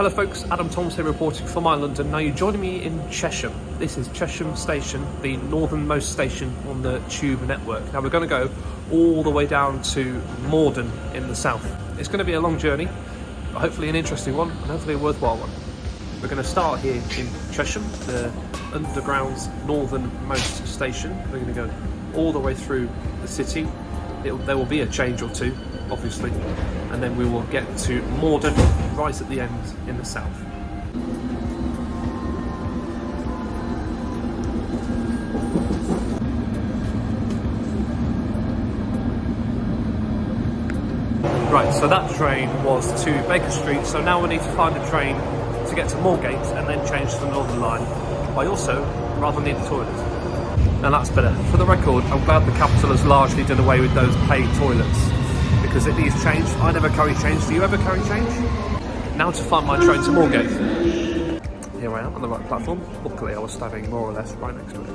Hello folks, Adam Thomas here reporting for MyLondon. Now you're joining me in Chesham. This is Chesham Station, the northernmost station on the tube network. Now we're going to go all the way down to Morden in the south. It's going to be a long journey, but hopefully an interesting one and hopefully a worthwhile one. We're going to start here in Chesham, the underground's northernmost station. We're going to go all the way through the city. There will be a change or two, obviously, and then we will get to Morden right at the end in the south. Right, so that train was to Baker Street, so now we need to find a train to get to Moorgate and then change to the Northern Line. I also rather need a toilet. And that's better. For the record, I'm glad the capital has largely done away with those paid toilets, because it needs change. I never carry change. Do you ever carry change? Now to find my train to Moorgate. Here I am on the right platform. Luckily I was standing more or less right next to it.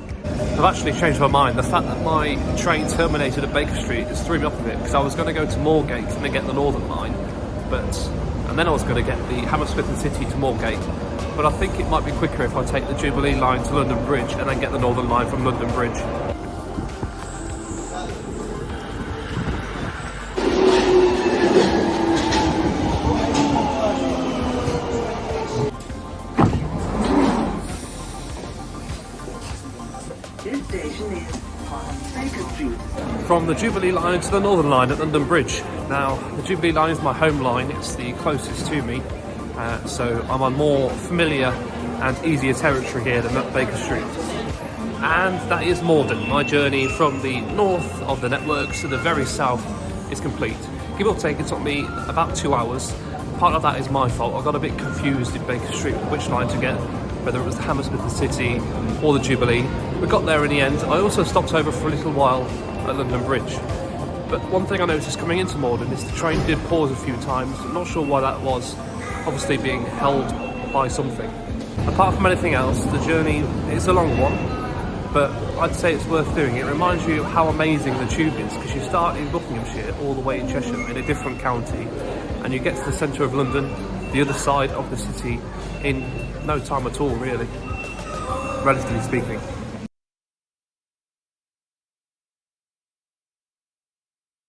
I've actually changed my mind. The fact that my train terminated at Baker Street has threw me off a bit, because I was going to go to Moorgate and then get the Northern Line, and then I was going to get the Hammersmith and City to Moorgate. But I think it might be quicker if I take the Jubilee line to London Bridge and then get the Northern Line from London Bridge. This station is on Baker Street. From the Jubilee line to the Northern Line at London Bridge. Now, the Jubilee line is my home line, it's the closest to me, so I'm on more familiar and easier territory here than at Baker Street. And that is Morden. My journey from the north of the network to the very south is complete. Give or take, it took me about 2 hours. Part of that is my fault. I got a bit confused in Baker Street which line to get, whether it was the Hammersmith and City or the Jubilee. We got there in the end. I also stopped over for a little while at London Bridge. But one thing I noticed coming into Morden is the train did pause a few times. I'm not sure why that was, obviously being held by something. Apart from anything else, the journey is a long one, but I'd say it's worth doing. It reminds you of how amazing the tube is, because you start in Buckinghamshire all the way in Chesham in a different county, and you get to the centre of London, the other side of the city, in no time at all, really, relatively speaking.